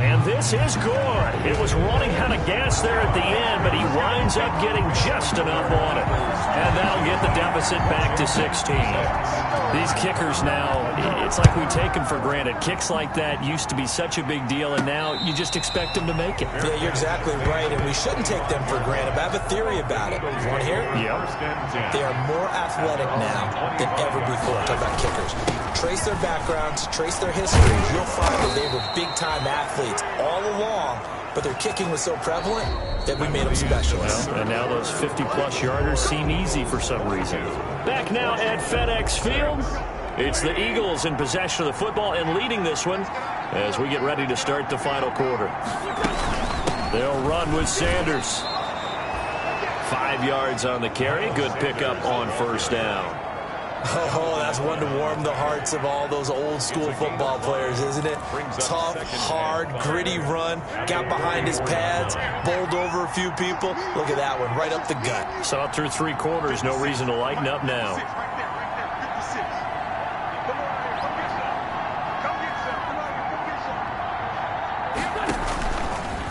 And this is good. It was running out of gas there at the end, but he winds up getting just enough on it. And that'll get the deficit back to 16. These kickers now, it's like we take them for granted. Kicks like that used to be such a big deal, and now you just expect them to make it. Yeah, you're exactly right, and we shouldn't take them for granted. But I have a theory about it. You want to hear it? Yep. They are more athletic now than ever before. Talk about kickers. Trace their backgrounds, trace their histories. You'll find that they were big-time athletes all along, but their kicking was so prevalent that we made them specialists. Well, and now those 50-plus yarders seem easy for some reason. Back now at FedEx Field, it's the Eagles in possession of the football and leading this one as we get ready to start the final quarter. They'll run with Sanders. 5 yards on the carry. Good pickup on first down. Oh, that's one to warm the hearts of all those old-school football players, isn't it? Tough, hard, gritty run. Got behind his pads, bowled over a few people. Look at that one, right up the gut. Saw it through 3 quarters. No reason to lighten up now.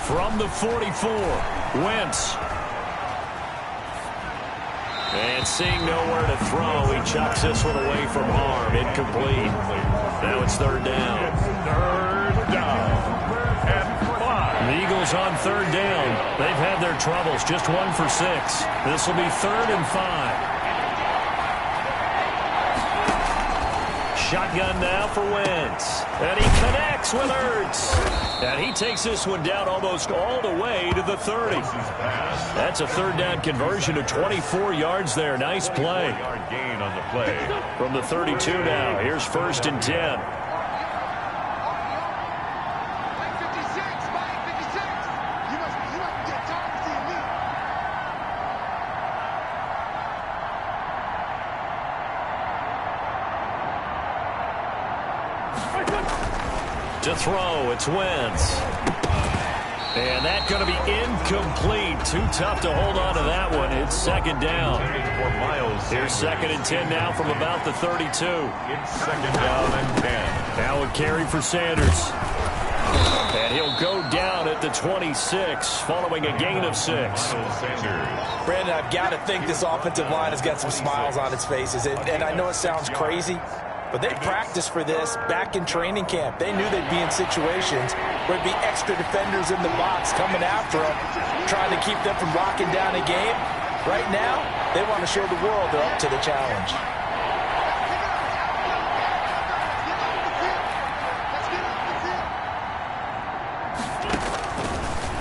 From the 44, Wentz. And seeing nowhere to throw, he chucks this one away from harm. Incomplete. Now it's third down. Third down. And 5. The Eagles on third down. They've had their troubles. Just 1 for 6. This will be 3rd and 5. Shotgun now for Wentz. And he connects with Ertz. And he takes this one down almost all the way to the 30. That's a third down conversion to 24 yards there. Nice play. Yard gain on the play. From the 32 now. Here's 1st and 10. To throw, it's Wentz. And that's going to be incomplete. Too tough to hold on to that one. It's 2nd down. Here's 2nd and 10 now from about the 32. It's 2nd down and 10. Now a carry for Sanders. And he'll go down at the 26 following a gain of 6. Brandon, I've got to think this offensive line has got some smiles on its faces. And I know it sounds crazy, but they practiced for this back in training camp. They knew they'd be in situations where there'd be extra defenders in the box coming after them, trying to keep them from locking down a game. Right now, they want to show the world they're up to the challenge.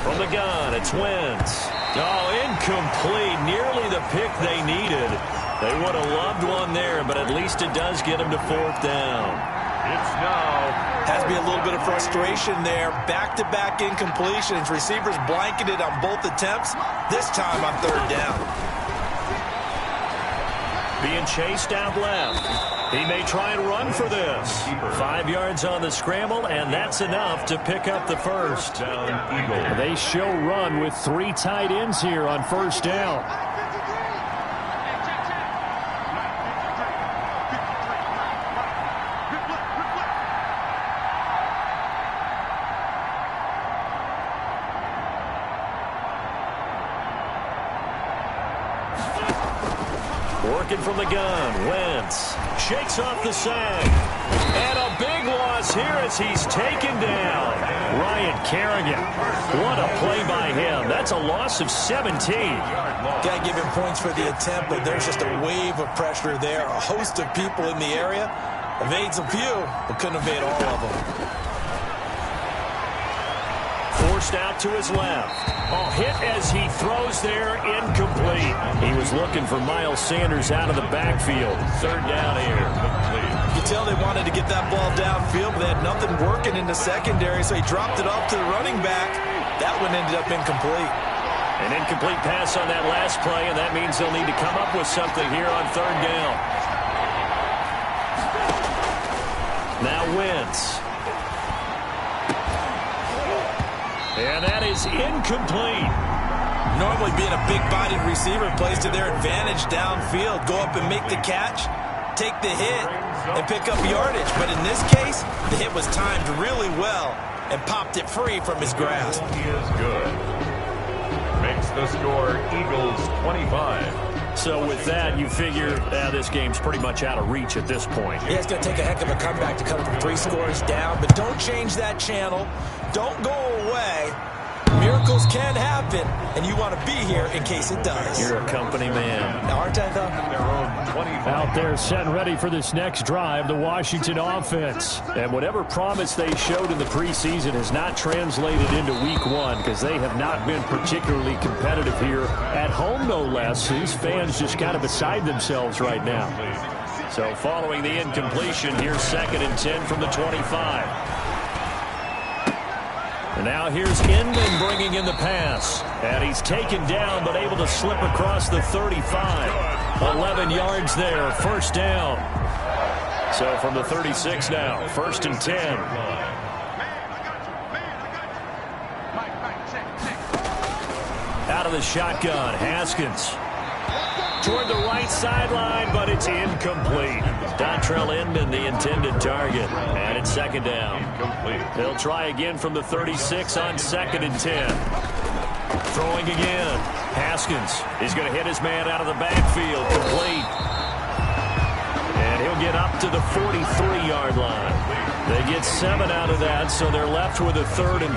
From the gun, it's Wentz. Oh, incomplete. Nearly the pick they needed. They would have loved one there, but at least it does get them to 4th down. It's now. Has to be a little bit of frustration there. Back-to-back incompletions. Receivers blanketed on both attempts. This time on 3rd down. Being chased out left. He may try and run for this. 5 yards on the scramble, and that's enough to pick up the first. Down Eagle. They show run with 3 tight ends here on 1st down. Working from the gun, Wentz shakes off the sack. And a big loss here as he's taken down. Ryan Kerrigan. What a play by him. That's a loss of 17. Got to give him points for the attempt, but there's just a wave of pressure there. A host of people in the area. Evades a few, but couldn't evade all of them. Forced out to his left. Oh, hit as he throws there, incomplete. He was looking for Miles Sanders out of the backfield. 3rd down here. You can tell they wanted to get that ball downfield, but they had nothing working in the secondary, so he dropped it off to the running back. That one ended up incomplete. An incomplete pass on that last play, and that means they'll need to come up with something here on 3rd down. Now Wentz. And that is incomplete. Normally being a big-bodied receiver plays to their advantage downfield. Go up and make the catch, take the hit, and pick up yardage. But in this case, the hit was timed really well. and popped it free from his grasp. He is good. Makes the score Eagles 25. So with that, you figure this game's pretty much out of reach at this point. Yeah, it's going to take a heck of a comeback to cut from 3 scores down, but don't change that channel. Don't go away. Miracles can happen, and you want to be here in case it does. You're a company man. Now, aren't I, though? Their own 25. Out there set and ready for this next drive, the Washington offense. And whatever promise they showed in the preseason has not translated into week 1 because they have not been particularly competitive here at home, no less. These fans just kind of beside themselves right now. So following the incompletion, here's 2nd and 10 from the 25. And now here's Inman bringing in the pass. And he's taken down but able to slip across the 35. 11 yards there, 1st down. So from the 36 now, 1st and 10. Out of the shotgun, Haskins. Toward the right sideline, but it's incomplete. Dontrell Inman, the intended target. And it's 2nd down. They'll try again from the 36 on 2nd and 10. Throwing again. Haskins is going to hit his man out of the backfield. Complete. And he'll get up to the 43-yard line. They get 7 out of that, so they're left with a 3rd and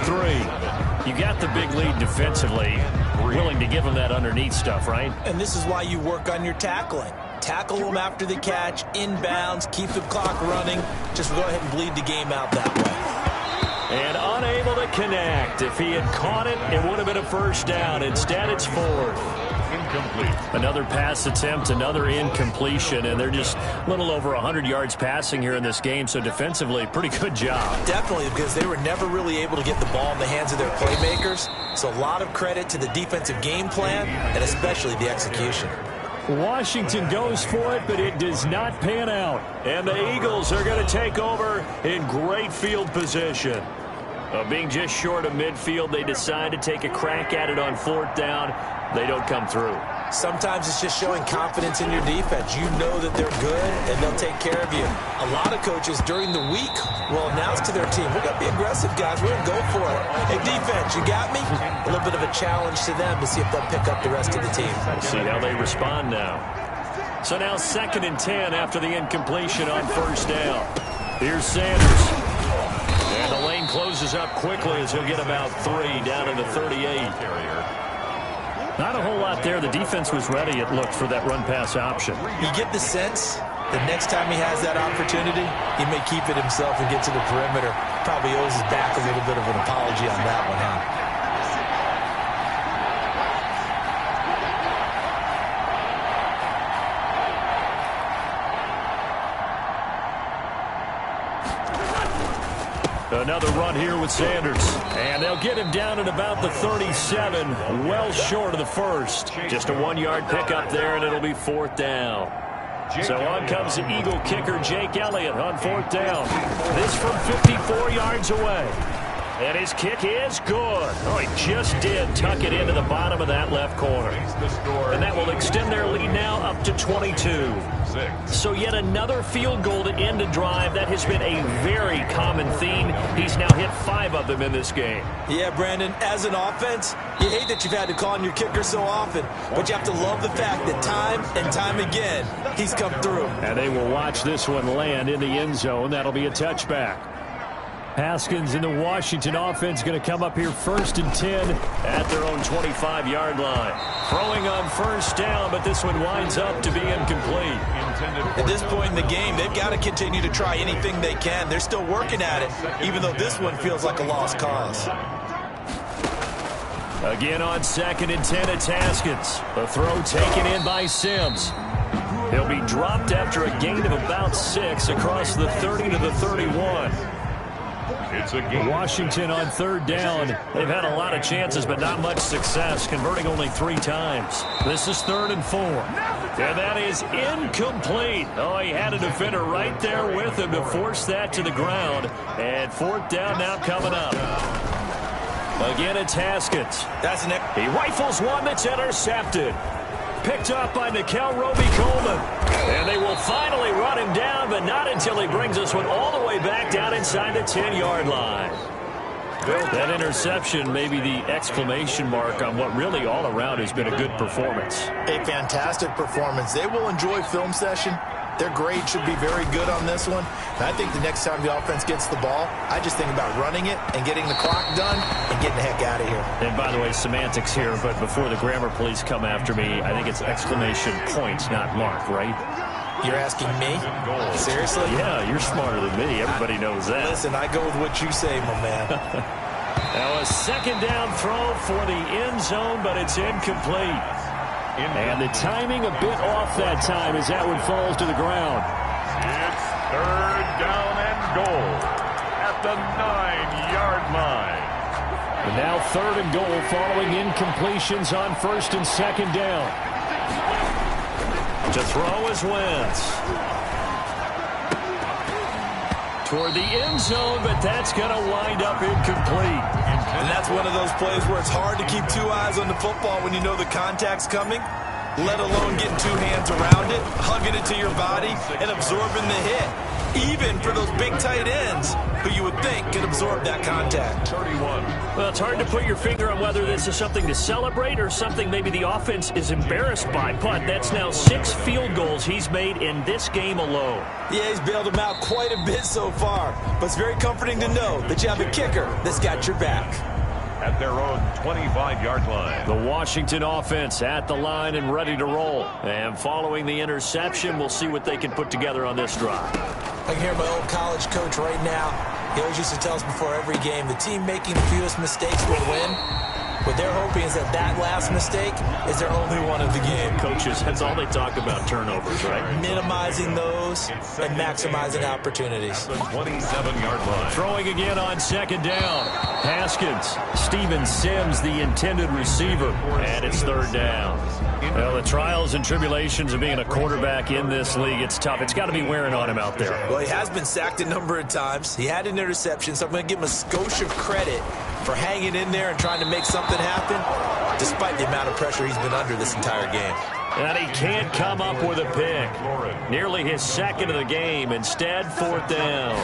3. You got the big lead defensively. Willing to give them that underneath stuff, right? And this is why you work on your tackling. Tackle them after the catch, inbounds, keep the clock running. Just go ahead and bleed the game out that way. And unable to connect. If he had caught it, it would have been a 1st down. Instead, it's 4th. Incomplete. Another pass attempt, another incompletion, and they're just a little over 100 yards passing here in this game, so defensively, pretty good job. Definitely, because they were never really able to get the ball in the hands of their playmakers. So a lot of credit to the defensive game plan, and especially the execution. Washington goes for it, but it does not pan out. And the Eagles are going to take over in great field position. Being just short of midfield, they decide to take a crack at it on 4th down. They don't come through. Sometimes it's just showing confidence in your defense. You know that they're good, and they'll take care of you. A lot of coaches during the week will announce to their team, we're going to be aggressive, guys. We're going to go for it. Hey, defense, you got me? A little bit of a challenge to them to see if they'll pick up the rest of the team. We'll see how they respond now. So now 2nd and 10 after the incompletion on 1st down. Here's Sanders. And the lane closes up quickly as he'll get about 3 down to the 38. Not a whole lot there. The defense was ready, it looked, for that run-pass option. You get the sense that next time he has that opportunity, he may keep it himself and get to the perimeter. Probably owes his back a little bit of an apology on that one, huh? Another run here with Sanders. And they'll get him down at about the 37, well short of the 1st. Just a 1-yard pickup there, and it'll be 4th down. So on comes the Eagle kicker, Jake Elliott, on 4th down. This from 54 yards away. And his kick is good. Oh, he just did tuck it into the bottom of that left corner. And that will extend their lead now up to 22. So yet another field goal to end a drive. That has been a very common theme. He's now hit 5 of them in this game. Yeah, Brandon, as an offense, you hate that you've had to call on your kicker so often, but you have to love the fact that time and time again, he's come through. And they will watch this one land in the end zone. That'll be a touchback. Haskins in the Washington offense going to come up here 1st and 10 at their own 25-yard line. Throwing on 1st down, but this one winds up to be incomplete. At this point in the game, they've got to continue to try anything they can. They're still working at it, even though this one feels like a lost cause. Again on 2nd and 10, it's Haskins. The throw taken in by Sims. He'll be dropped after a gain of about 6 across the 30 to the 31. It's a game. Washington on 3rd down. They've had a lot of chances, but not much success, converting only 3 times. This is 3rd and 4. And that is incomplete. Oh, he had a defender right there with him to force that to the ground. And 4th down now coming up. Again, it's Haskins. He rifles one that's intercepted. Picked up by Nickel Roby-Coleman. And they will finally run him down, but not until he brings this one all the way back down inside the 10-yard line. That interception may be the exclamation mark on what really all around has been a good performance. A fantastic performance. They will enjoy film session. Their grade should be very good on this one. And I think the next time the offense gets the ball, I just think about running it and getting the clock done and getting the heck out of here. And by the way, semantics here, but before the grammar police come after me, I think it's exclamation points, not mark, right? You're asking me? Seriously? Yeah, you're smarter than me. Everybody knows that. Listen, I go with what you say, my man. Now a second down throw for the end zone, but it's incomplete. And the timing a bit off that time as that one falls to the ground. It's third down and goal at the 9-yard line. And now third and goal following incompletions on first and second down. To throw is Wentz. Toward the end zone, but that's going to wind up incomplete. And that's one of those plays where it's hard to keep two eyes on the football when you know the contact's coming, let alone getting two hands around it, hugging it to your body, and absorbing the hit. Even for those big tight ends who you would think could absorb that contact. 31. Well, it's hard to put your finger on whether this is something to celebrate or something maybe the offense is embarrassed by. But that's now 6 field goals he's made in this game alone. Yeah, he's bailed them out quite a bit so far. But it's very comforting to know that you have a kicker that's got your back. At their own 25-yard line. The Washington offense at the line and ready to roll. And following the interception, we'll see what they can put together on this drive. I can hear my old college coach right now. He always used to tell us before every game, the team making the fewest mistakes will win. What they're hoping is that that last mistake is their only one of the game. Coaches, that's all they talk about, turnovers, right? Minimizing those and maximizing opportunities. 27-yard line. Throwing again on second down. Haskins, Steven Sims, the intended receiver, and it's third down. Well, the trials and tribulations of being a quarterback in this league, it's tough. It's got to be wearing on him out there. Well, he has been sacked a number of times. He had an interception, so I'm going to give him a skosh of credit for hanging in there and trying to make something happen, despite the amount of pressure he's been under this entire game. And he can't come up with a pick. Nearly his second of the game. Instead, fourth down.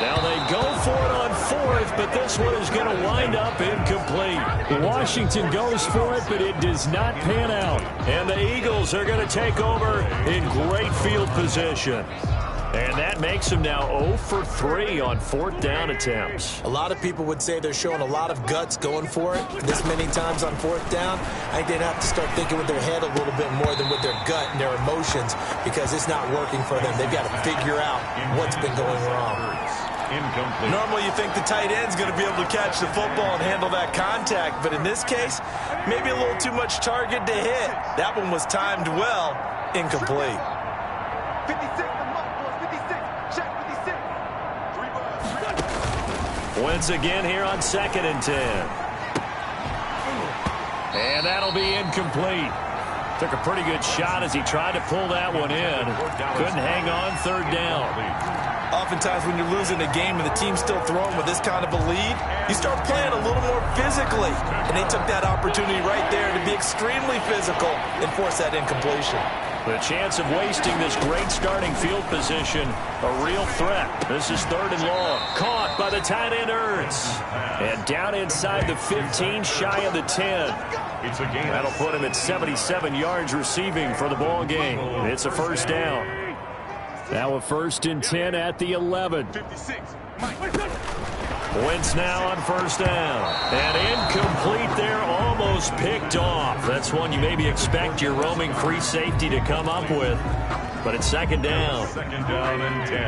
Now they go for it on fourth, but this one is going to wind up incomplete. Washington goes for it, but it does not pan out. And the Eagles are going to take over in great field position. And that makes them now 0 for 3 on fourth down attempts. A lot of people would say they're showing a lot of guts going for it this many times on fourth down. I think they'd have to start thinking with their head a little bit more than with their gut and their emotions because it's not working for them. They've got to figure out what's been going wrong. Incomplete. Normally you think the tight end's going to be able to catch the football and handle that contact, but in this case, maybe a little too much target to hit. That one was timed well, incomplete. 56. Wentz again here on second and 10. And that'll be incomplete. Took a pretty good shot as he tried to pull that one in. Couldn't hang on, third down. Oftentimes when you're losing a game and the team's still throwing with this kind of a lead, you start playing a little more physically. And they took that opportunity right there to be extremely physical and force that incompletion. The chance of wasting this great starting field position, a real threat. This is third and long. Caught by the tight end Ertz. And down inside the 15, shy of the 10. It's a game. That'll put him at 77 yards receiving for the ball game. It's a first down. Now a first and 10 at the 11. 56. Wentz now on first down. And incomplete there, almost picked off. That's one you maybe expect your roaming free safety to come up with. But it's second down. Second down and 10.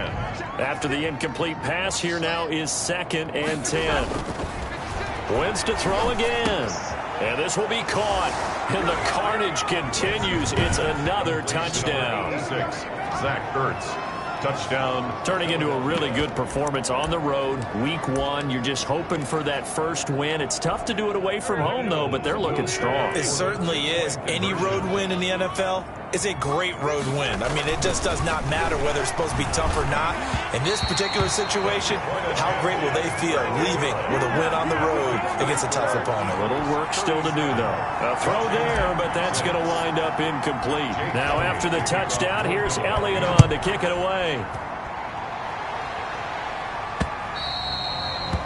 After the incomplete pass, here now is second and 10. Wentz to throw again. And this will be caught. And the carnage continues. It's another touchdown. 6. Zach Ertz. Touchdown. Turning into a really good performance on the road. Week 1, you're just hoping for that first win. It's tough to do it away from home, though, but they're looking strong. It certainly is. Any road win in the NFL is a great road win. I mean, it just does not matter whether it's supposed to be tough or not. In this particular situation, how great will they feel leaving with a win on the road against a tough opponent? A little work still to do, though. A throw there, but that's going to wind up incomplete. Now, after the touchdown, here's Elliott on to kick it away.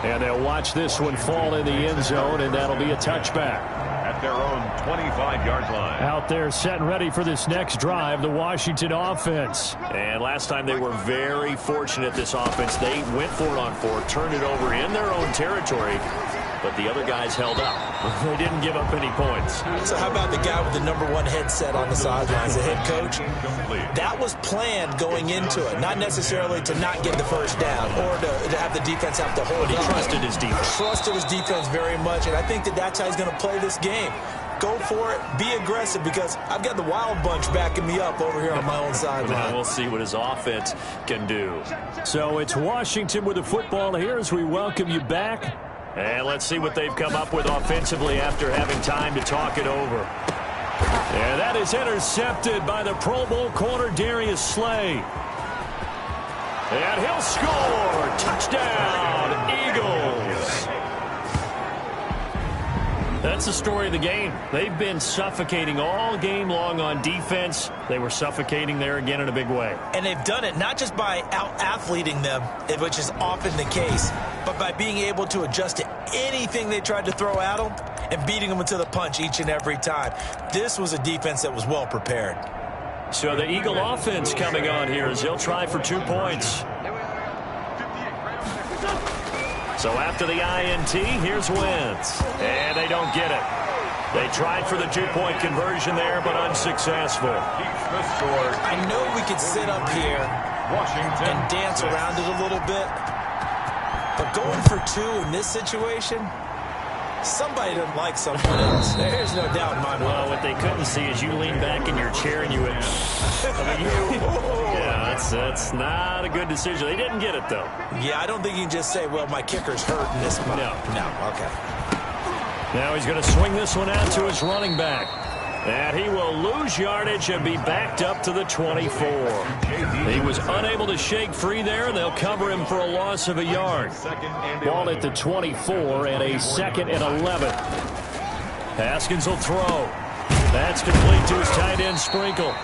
And they'll watch this one fall in the end zone, and that'll be a touchback. At their own 25-yard line. Out there set and ready for this next drive, the Washington offense. And last time they were very fortunate, this offense. They went for it on 4, turned it over in their own territory, but the other guys held up. They didn't give up any points. So how about the guy with the #1 headset on the sidelines, the head coach? That was planned going into it, not necessarily to not get the first down or to have the defense have to hold But he up. trusted his defense. Trusted his defense very much, and I think that's how he's going to play this game. Go for it, be aggressive, because I've got the wild bunch backing me up over here on my own sideline. We'll see what his offense can do. So it's Washington with the football here as we welcome you back. And let's see what they've come up with offensively after having time to talk it over. And that is intercepted by the Pro Bowl corner Darius Slay. And he'll score. Touchdown, Eagles. That's the story of the game. They've been suffocating all game long on defense. They were suffocating there again in a big way. And they've done it not just by out-athleting them, which is often the case, but by being able to adjust to anything they tried to throw at them and beating them into the punch each and every time. This was a defense that was well prepared. So the Eagle offense coming on here as they'll try for 2 points. So after the INT, here's Wentz. And they don't get it. They tried for the 2-point conversion there, but unsuccessful. I know we could sit up here and dance around it a little bit, but going for 2 in this situation, somebody doesn't like someone else. There's no doubt in my mind. Well, what they couldn't see is you lean back in your chair and you went, yeah, that's not a good decision. They didn't get it, though. Yeah, I don't think you can just say, well, my kicker's hurt in this one. No, okay. Now he's going to swing this one out to his running back. And he will lose yardage and be backed up to the 24. He was unable to shake free there, and they'll cover him for a loss of a yard. Ball at the 24 and a 2nd and 11. Haskins will throw. That's complete to his tight end, Sprinkle.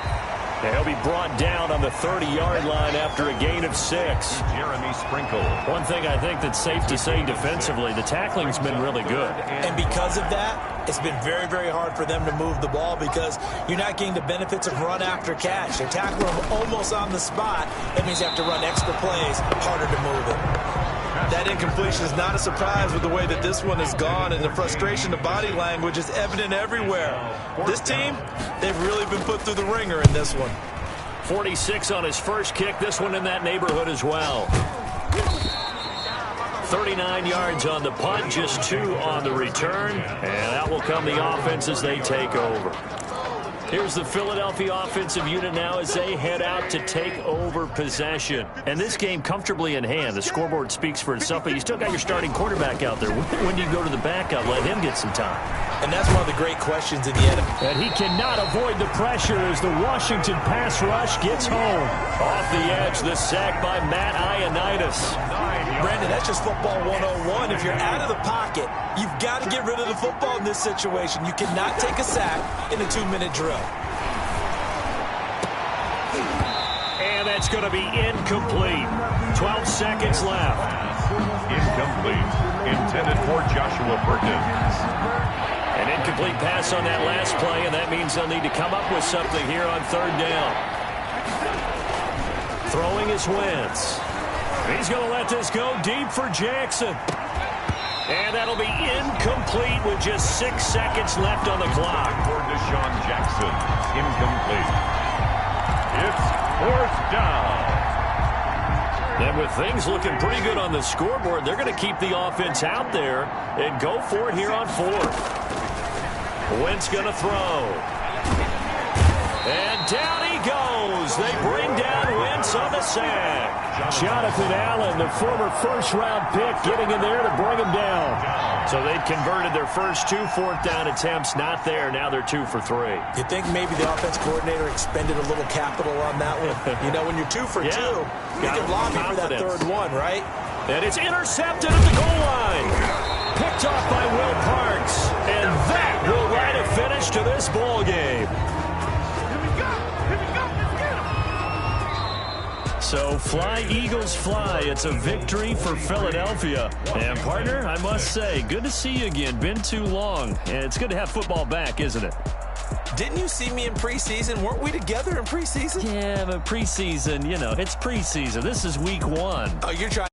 And he'll be brought down on the 30-yard line after a gain of 6. Jeremy Sprinkle. One thing I think that's safe to say defensively, the tackling's been really good. And because of that, it's been very, very hard for them to move the ball because you're not getting the benefits of run after catch. They're tackling them almost on the spot. That means they have to run extra plays, harder to move it. That incompletion is not a surprise with the way that this one has gone, and the frustration, the body language is evident everywhere. This team, they've really been put through the ringer in this one. 46 on his first kick, this one in that neighborhood as well. 39 yards on the punt, just 2 on the return, and that will come the offense as they take over. Here's the Philadelphia offensive unit now as they head out to take over possession. And this game comfortably in hand. The scoreboard speaks for itself, but you still got your starting quarterback out there. When do you go to the backup? Let him get some time. And that's one of the great questions in the NFL. And he cannot avoid the pressure as the Washington pass rush gets home. Off the edge, the sack by Matt Ioannidis. Brandon, that's just football 101. If you're out of the pocket, you've got to get rid of the football in this situation. You cannot take a sack in a 2-minute drill. And that's going to be incomplete. 12 seconds left. Incomplete. Intended for Joshua Perkins. An incomplete pass on that last play, and that means they'll need to come up with something here on 3rd down. Throwing is Wentz. He's going to let this go deep for Jackson. And that'll be incomplete with just 6 seconds left on the clock. For Deshaun Jackson. Incomplete. It's 4th down. And with things looking pretty good on the scoreboard, they're going to keep the offense out there and go for it here on 4th. Wentz going to throw. And down he goes. They bring down Wentz on the sack. Jonathan Allen, the former first-round pick, getting in there to bring him down. So they've converted their first 2 4th-down attempts. Not there. Now they're 2 for 3. You think maybe the offense coordinator expended a little capital on that one? You know, when you're 2 for 2, you can lobby for that 3rd one, right? And it's intercepted at the goal line. Picked off by Will Parks. And that will write a finish to this ball game. So fly, Eagles, fly. It's a victory for Philadelphia. And, partner, I must say, good to see you again. Been too long. And it's good to have football back, isn't it? Didn't you see me in preseason? Weren't we together in preseason? Yeah, but preseason, it's preseason. This is week 1. Oh, you're trying